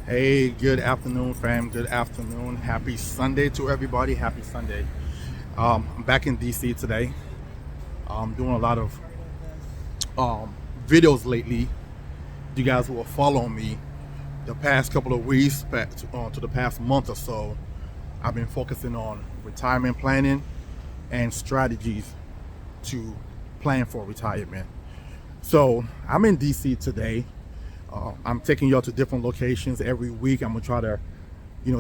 Hey, good afternoon, fam. Good afternoon. Happy Sunday to everybody. Happy Sunday. I'm back in DC today. I'm doing a lot of videos lately. You guys who are following me the past couple of weeks, back to the past month or so, I've been focusing on retirement planning and strategies to plan for retirement. So I'm in DC today. I'm taking y'all to different locations every week. I'm gonna try to,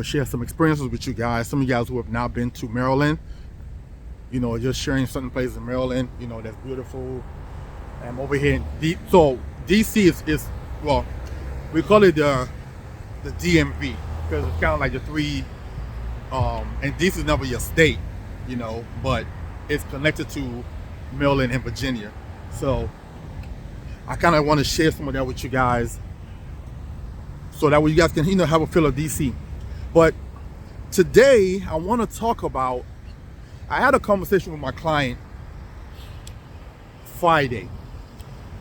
share some experiences with you guys. Some of you guys who have not been to Maryland, just sharing certain places in Maryland, that's beautiful. I'm over here in so DC is well, we call it the DMV because it's kind of like the three, and DC is never your state, but it's connected to Maryland and Virginia. So I kind of want to share some of that with you guys so that way you guys can have a feel of DC. But today I want to talk about, I had a conversation with my client Friday.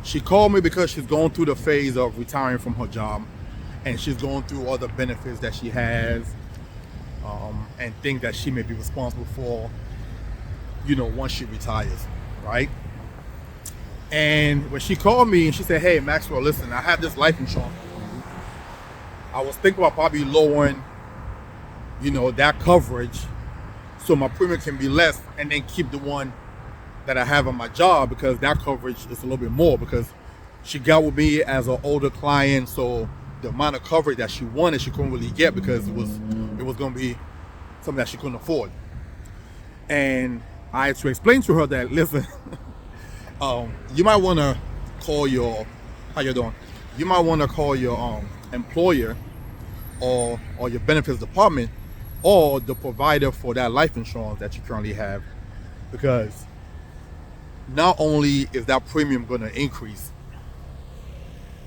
She called me because she's going through the phase of retiring from her job, and she's going through all the benefits that she has, and things that she may be responsible for, once she retires, right? And when she called me and she said, "Hey, Maxwell, listen, I have this life insurance. I was thinking about probably lowering, that coverage so my premium can be less and then keep the one that I have on my job because that coverage is a little bit more because she got with me as an older client, so the amount of coverage that she wanted she couldn't really get because it was going to be something that she couldn't afford." And I had to explain to her that, listen, you might want to call your, how you doing? You might want to call your employer or your benefits department or the provider for that life insurance that you currently have, because not only is that premium going to increase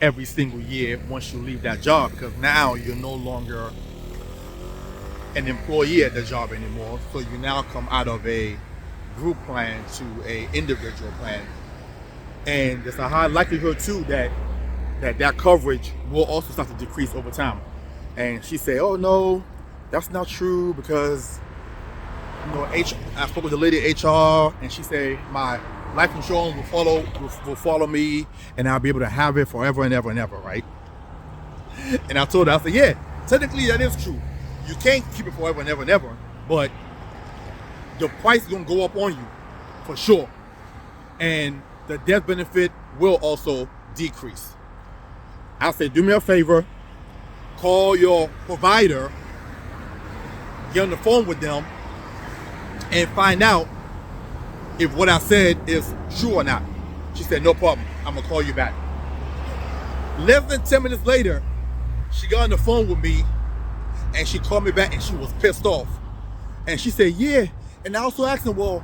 every single year once you leave that job, because now you're no longer an employee at the job anymore, so you now come out of a group plan to a individual plan, and there's a high likelihood too that coverage will also start to decrease over time. And she said, "Oh no, that's not true because I spoke with the lady at HR, and she said my life insurance will follow me, and I'll be able to have it forever and ever and ever, right?" And I told her, I said, "Yeah, technically that is true. You can't keep it forever and ever and ever, but the price is gonna go up on you for sure, and the death benefit will also decrease." I said, "Do me a favor, call your provider, get on the phone with them, and find out if what I said is true or not." She said, "No problem, I'm gonna call you back." Less than 10 minutes later, she got on the phone with me and she called me back and she was pissed off. And she said, "Yeah." And I also asked her, "Well,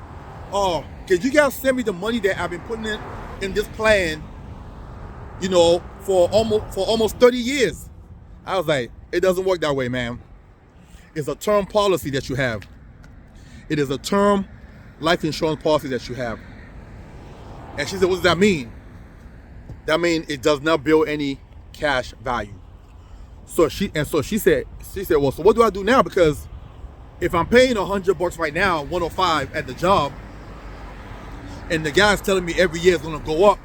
could you guys send me the money that I've been putting in this plan, for almost 30 years. I was like, "It doesn't work that way, ma'am. It's a term policy that you have. It is a term life insurance policy that you have." And she said, "What does that mean?" "That means it does not build any cash value." So she said, "Well, so what do I do now? Because if I'm paying $100 right now, 105 at the job, and the guy's telling me every year it's gonna go up."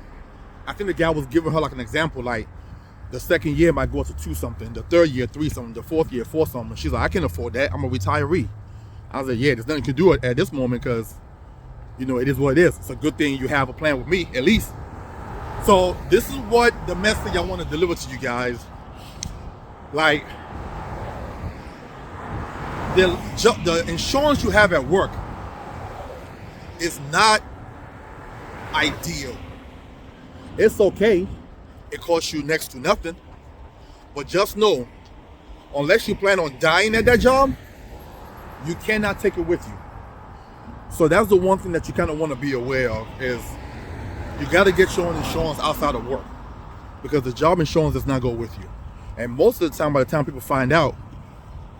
I think the guy was giving her like an example, like the second year might go up to 2 something, the third year 3 something, the fourth year 4 something. She's like, "I can't afford that. I'm a retiree." I was like, "Yeah, there's nothing you can do at this moment because it is what it is. It's a good thing you have a plan with me, at least." So this is what the message I want to deliver to you guys. Like, the insurance you have at work is not ideal. It's okay. It costs you next to nothing. But just know, unless you plan on dying at that job, you cannot take it with you. So that's the one thing that you kind of want to be aware of, is you got to get your own insurance outside of work, because the job insurance does not go with you. And most of the time, by the time people find out,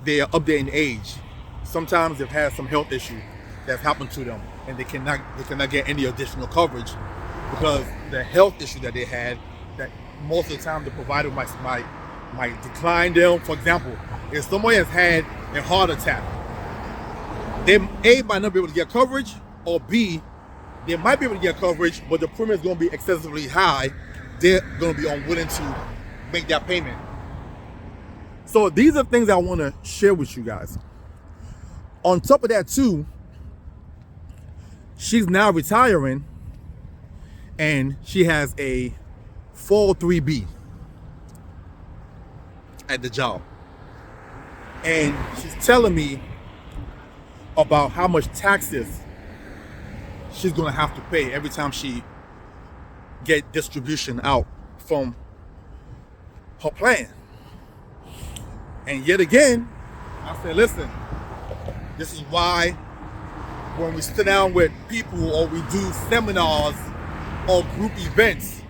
they are up there in age. Sometimes they've had some health issue that's happened to them, and they cannot get any additional coverage because the health issue that they had, that most of the time the provider might might decline them. For example, if somebody has had a heart attack, they A, might not be able to get coverage, or B, they might be able to get coverage, but the premium is going to be excessively high. They're going to be unwilling to make that payment. So these are things I want to share with you guys. On top of that too, she's now retiring and she has a 403B at the job. And she's telling me about how much taxes she's gonna have to pay every time she get distribution out from her plan. And yet again, I said, listen, this is why when we sit down with people or we do seminars or group events,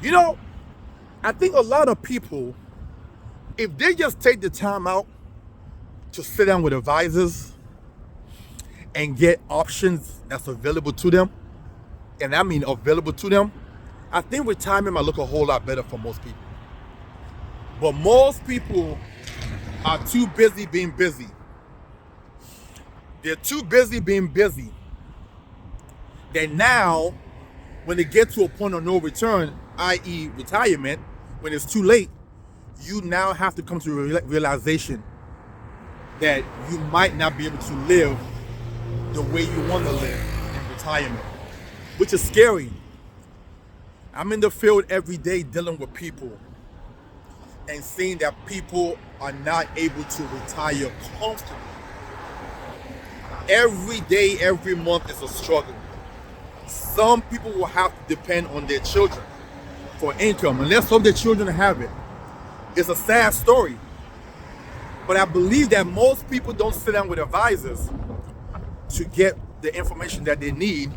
I think a lot of people, if they just take the time out to sit down with advisors and get options that's available to them, and I mean available to them, I think retirement might look a whole lot better for most people. But most people are too busy being busy. They're too busy being busy. That now, when they get to a point of no return, i.e. retirement, when it's too late, you now have to come to a realization that you might not be able to live the way you want to live in retirement, which is scary. I'm in the field every day dealing with people and seeing that people are not able to retire comfortably. Every day, every month is a struggle. Some people will have to depend on their children for income, and let's hope their children have it. It's a sad story. But I believe that most people don't sit down with advisors to get the information that they need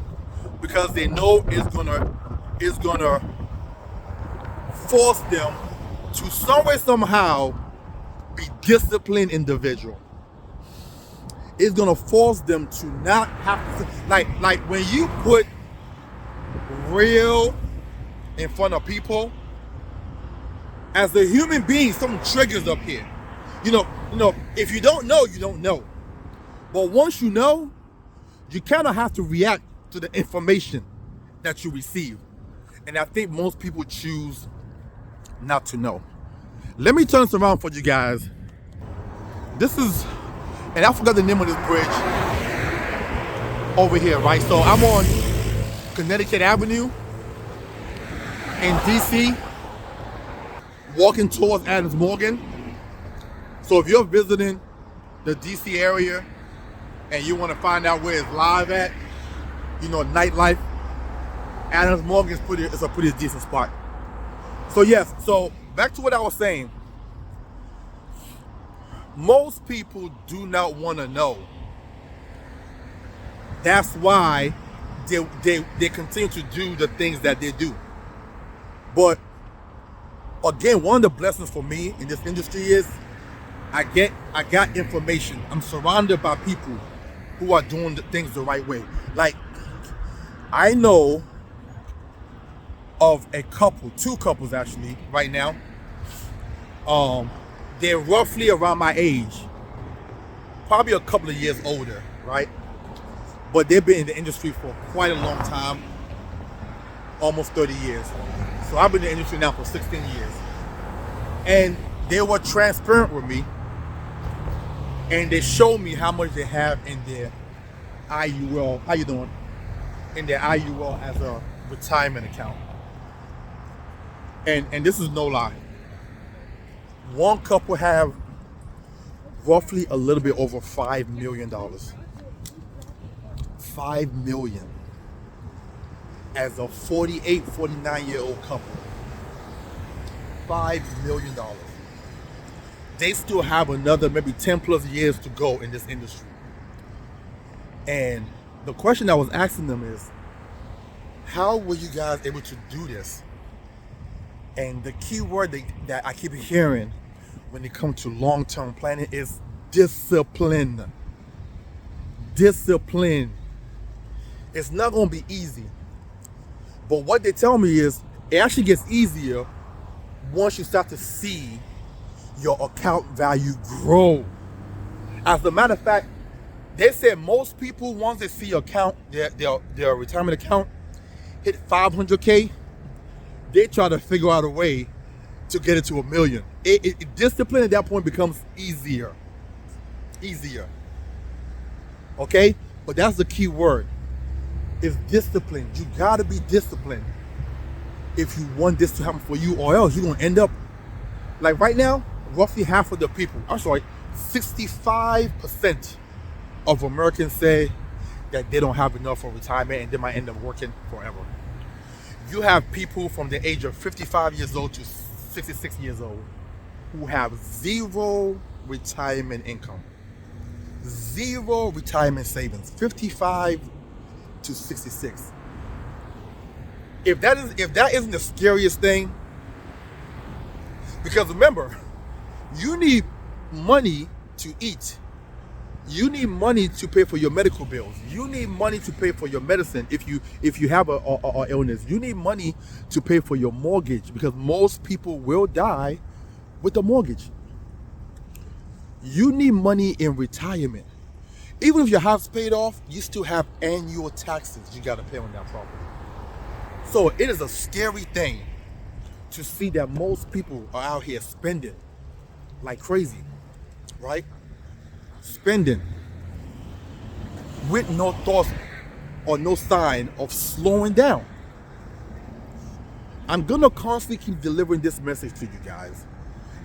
because they know it's gonna force them to some way, somehow be disciplined individual. It's gonna force them to not have to, like when you put real in front of people, as a human being, something triggers up here. If you don't know, you don't know. But once you know, you kind of have to react to the information that you receive. And I think most people choose not to know. Let me turn this around for you guys. This is, and I forgot the name of this bridge over here, right? So I'm on Connecticut Avenue in DC, walking towards Adams Morgan. So if you're visiting the DC area and you want to find out where it's live at, nightlife, Adams Morgan is a pretty decent spot. So yes, so back to what I was saying. Most people do not want to know. That's why they continue to do the things that they do. But again, one of the blessings for me in this industry is I got information. I'm surrounded by people who are doing the things the right way. Like, I know of a couple, two couples actually, right now. They're roughly around my age, probably a couple of years older, right? But they've been in the industry for quite a long time, almost 30 years. So I've been in the industry now for 16 years. And they were transparent with me, and they showed me how much they have in their IUL. How you doing? In their IUL as a retirement account. And this is no lie. One couple have roughly a little bit over $5 million. $5 million as a 48, 49-year-old couple. $5 million. They still have another maybe 10 plus years to go in this industry. And the question I was asking them is, how were you guys able to do this? And the key word that I keep hearing when it comes to long-term planning is discipline. Discipline. It's not going to be easy. But what they tell me is it actually gets easier once you start to see your account value grow. As a matter of fact, they said most people, once they see their retirement account hit 500K, they try to figure out a way to get it to 1 million. Discipline at that point becomes easier. Okay? But that's the key word. Is discipline. You gotta be disciplined if you want this to happen for you, or else you're gonna end up like right now, roughly half of the people, 65% of Americans say that they don't have enough for retirement and they might end up working forever. You have people from the age of 55 years old to 66 years old who have zero retirement income, zero retirement savings, 55 to 66. If that isn't the scariest thing, because remember, you need money to eat. You need money to pay for your medical bills. You need money to pay for your medicine if you have a illness. You need money to pay for your mortgage, because most people will die with a mortgage. You need money in retirement. Even if your house paid off, you still have annual taxes you got to pay on that property. So it is a scary thing to see that most people are out here spending like crazy, right? Spending with no thoughts or no sign of slowing down. I'm gonna constantly keep delivering this message to you guys,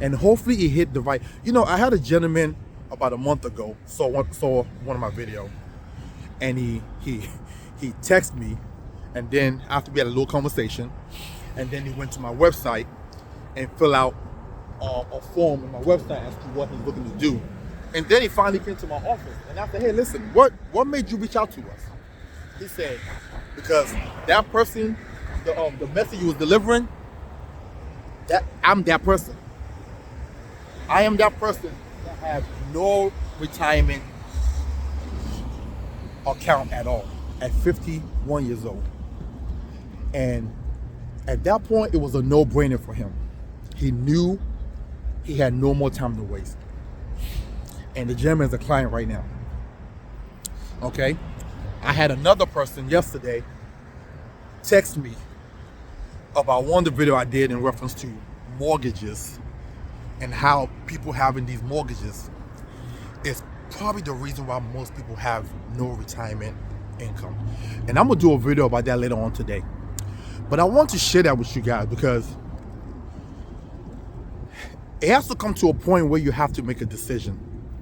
and hopefully it hit the right. I had a gentleman about a month ago saw one of my videos, and he texted me, and then after we had a little conversation, and then he went to my website and fill out a form on my website as to what he's looking to do. And then he finally came to my office, and I said, hey, listen, what made you reach out to us? He said, because that person, the message you was delivering, that I'm that person. I am that person that has no retirement account at all at 51 years old. And at that point, it was a no-brainer for him. He knew he had no more time to waste. And the gentleman is a client right now. Okay? I had another person yesterday text me about one of the videos I did in reference to mortgages and how people having these mortgages is probably the reason why most people have no retirement income. And I'm gonna do a video about that later on today. But I want to share that with you guys because it has to come to a point where you have to make a decision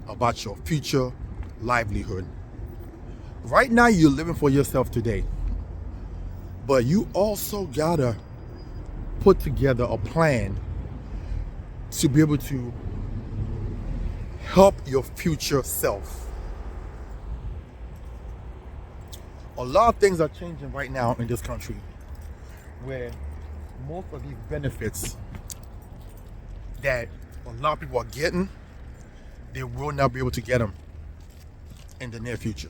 about your future livelihood. Right now, you're living for yourself today, but you also gotta put together a plan to be able to help your future self. A lot of things are changing right now in this country, where most of these benefits that a lot of people are getting, they will not be able to get them in the near future.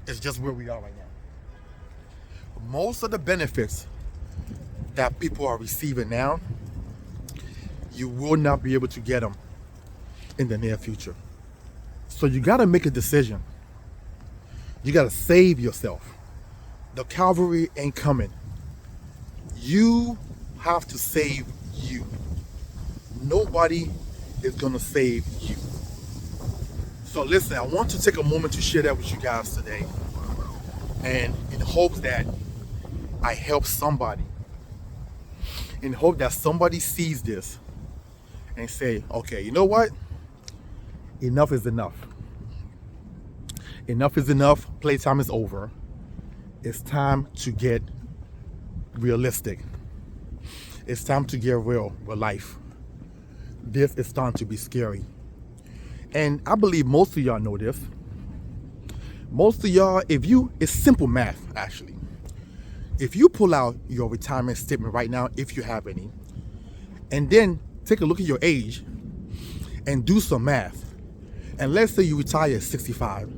It's just where we are right now. Most of the benefits that people are receiving now, you will not be able to get them in the near future. So you got to make a decision. You got to save yourself. The cavalry ain't coming. You have to save you. Nobody is going to save you. So listen, I want to take a moment to share that with you guys today, and in hopes that I help somebody, in hope that somebody sees this and say, okay, you know what? Enough is enough. Enough is enough. Playtime is over. It's time to get realistic. It's time to get real with life. This is starting to be scary. And I believe most of y'all know this. Most of y'all, it's simple math, actually. If you pull out your retirement statement right now, if you have any, and then take a look at your age and do some math, and let's say you retire at 65,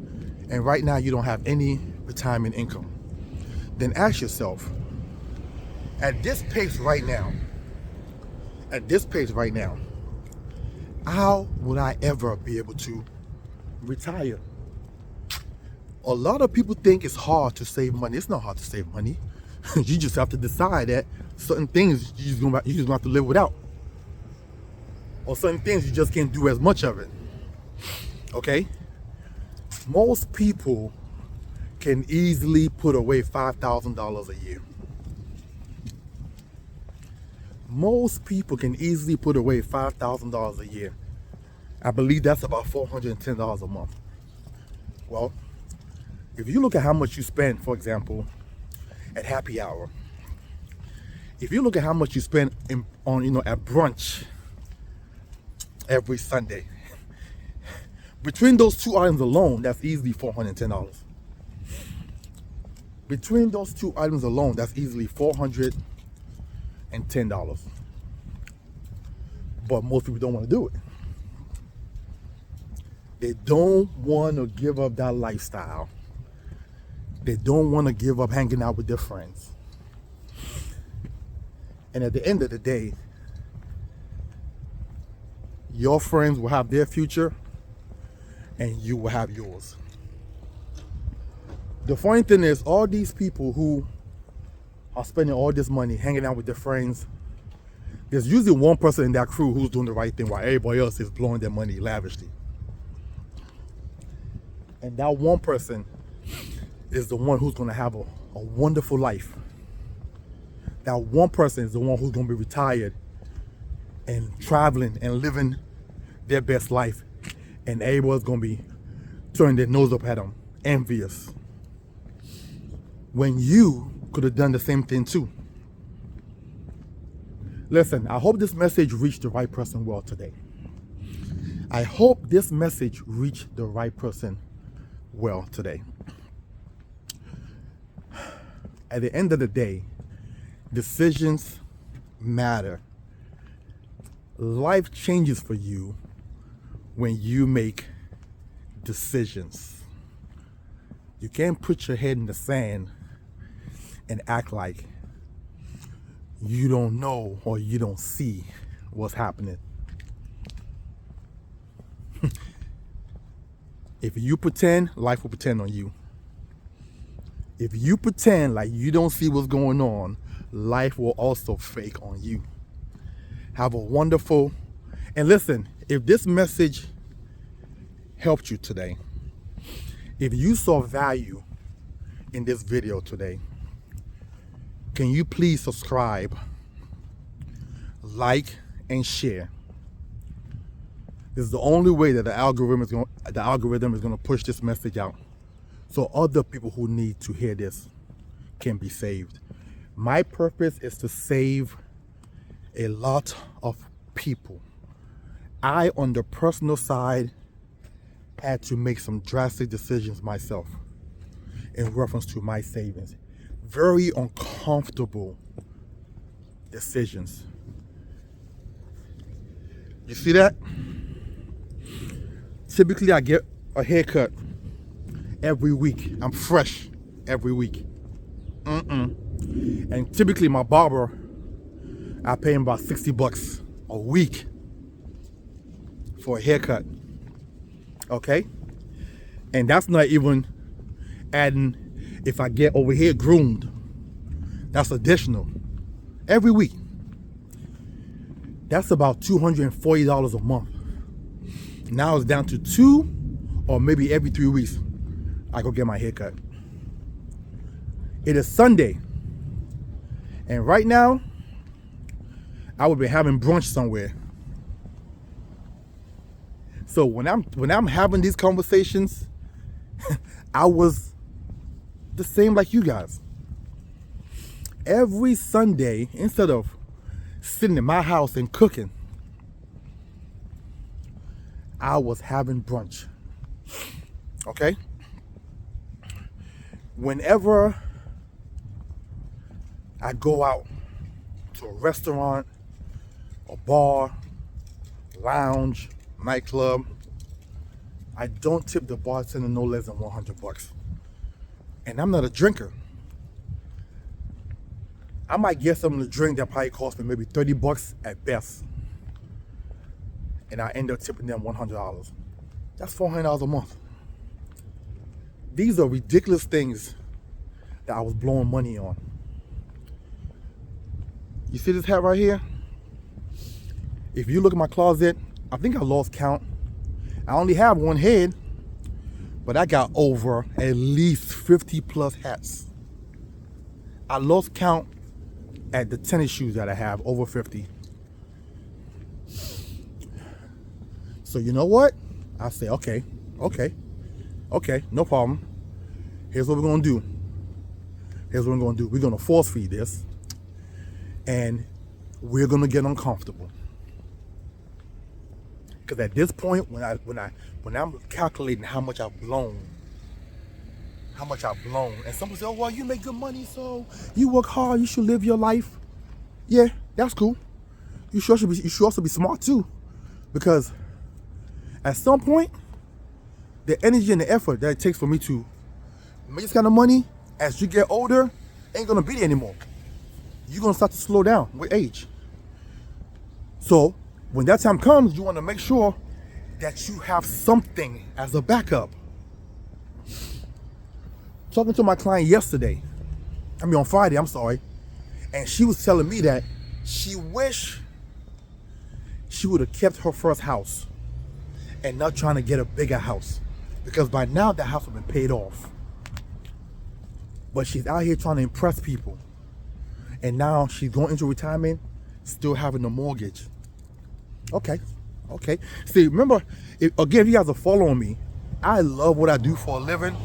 and right now you don't have any retirement income, then ask yourself, at this pace right now, How would I ever be able to retire? A lot of people think it's hard to save money. It's not hard to save money. You just have to decide that certain things you just gonna have to live without, or certain things you just can't do as much of it. Okay? Most people can easily put away $5,000 a year. Most people can easily put away $5,000 a year. I believe that's about $410 a month. Well, if you look at how much you spend, for example, at happy hour, if you look at how much you spend at brunch every Sunday, between those two items alone, that's easily $410. Between those two items alone, that's easily $410. But most people don't want to do it. They don't want to give up that lifestyle. They don't want to give up hanging out with their friends. And at the end of the day, your friends will have their future and you will have yours. The funny thing is, all these people who are spending all this money hanging out with their friends, there's usually one person in that crew who's doing the right thing while everybody else is blowing their money lavishly. And that one person is the one who's going to have a wonderful life. That one person is the one who's going to be retired and traveling and living their best life. And everyone's going to be turning their nose up at them, envious. When you could have done the same thing too. Listen, I hope this message reached the right person well today. I hope this message reached the right person well today. At the end of the day, decisions matter. Life changes for you when you make decisions. You can't put your head in the sand and act like you don't know or you don't see what's happening. If you pretend, life will pretend on you. If you pretend like you don't see what's going on, life will also fake on you. Have a wonderful, and listen, if this message helped you today, if you saw value in this video today, can you please subscribe, like, and share? This is the only way that the algorithm is going to push this message out, so other people who need to hear this can be saved. My purpose is to save a lot of people. I, on the personal side, had to make some drastic decisions myself in reference to my savings. Very uncomfortable decisions. You see that? Typically, I get a haircut every week. I'm fresh every week. And typically, my barber, I pay him about $60 a week for a haircut. Okay? And that's not even adding if I get over here groomed. That's additional. Every week. That's about $240 a month. Now it's down to 2 or maybe every 3 weeks I go get my haircut. It is Sunday. And right now, I would be having brunch somewhere. So when I'm having these conversations, I was the same like you guys. Every Sunday, instead of sitting in my house and cooking, I was having brunch. Okay? Whenever I go out to a restaurant, a bar, lounge, nightclub, I don't tip the bartender no less than $100. And I'm not a drinker. I might get something to drink that probably cost me maybe $30 at best. and I end up tipping them $100. That's $400 a month. These are ridiculous things that I was blowing money on. You see this hat right here? If you look at my closet, I think I lost count. I only have one head, but I got over at least 50 plus hats. I lost count at the tennis shoes that I have, over 50. So you know what? I say, okay, no problem. Here's what we're gonna do. We're gonna force feed this, and we're gonna get uncomfortable. Because at this point, when I'm calculating how much I've blown, and someone says, "Oh, well, you make good money, so you work hard. You should live your life." Yeah, that's cool. You should also be smart too, because at some point, the energy and the effort that it takes for me to make this kind of money, as you get older, ain't gonna be there anymore. You're gonna start to slow down with age. So when that time comes, you want to make sure that you have something as a backup. Talking to my client on Friday, and she was telling me that she wished she would have kept her first house and not trying to get a bigger house, because by now that house would have been paid off. But she's out here trying to impress people, and now she's going into retirement still having a mortgage. Okay. See, remember, if you guys are following me, I love what I do for a living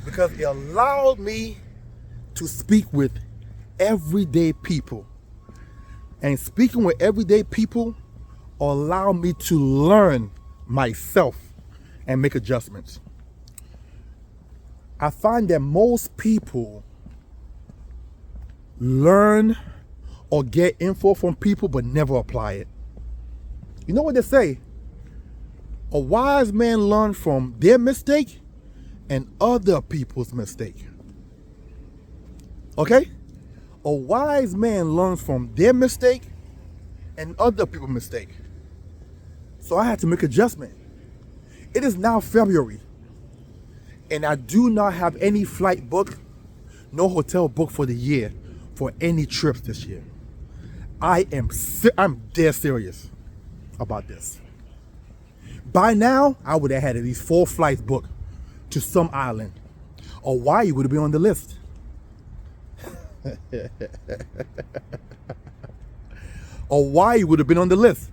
because it allowed me to speak with everyday people. And speaking with everyday people allowed me to learn myself and make adjustments. I find that most people learn or get info from people but never apply it. You know what they say? A wise man learns from their mistake and other people's mistake. Okay? A wise man learns from their mistake and other people's mistake. So I had to make adjustment. It is now February, and I do not have any flight booked, no hotel booked for the year for any trips this year. I'm dead serious about this. By now, I would have had at least 4 flights booked to some island. Hawaii would have been on the list. Hawaii would have been on the list.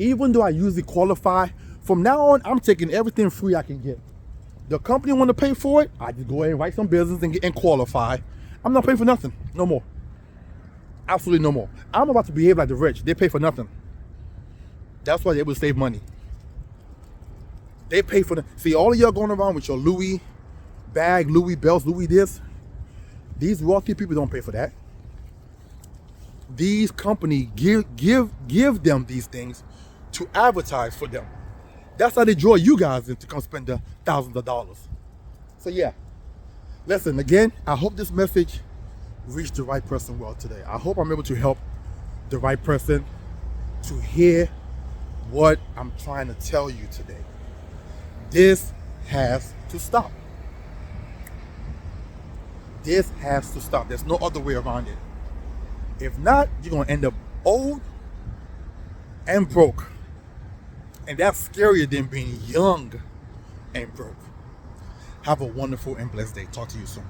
Even though I usually qualify, from now on, I'm taking everything free I can get. The company want to pay for it, I just go ahead and write some business and qualify. I'm not paying for nothing, no more. Absolutely no more. I'm about to behave like the rich. They pay for nothing. That's why they're able to save money. They pay for see, all of y'all going around with your Louis bag, Louis belts, Louis this. These wealthy people don't pay for that. These companies give them these things to advertise for them. That's how they draw you guys in to come spend the thousands of dollars. So yeah, listen, again, I hope this message reached the right person well today. I hope I'm able to help the right person to hear what I'm trying to tell you today. This has to stop. This has to stop. There's no other way around it. If not, you're going to end up old and broke. And that's scarier than being young and broke. Have a wonderful and blessed day. Talk to you soon.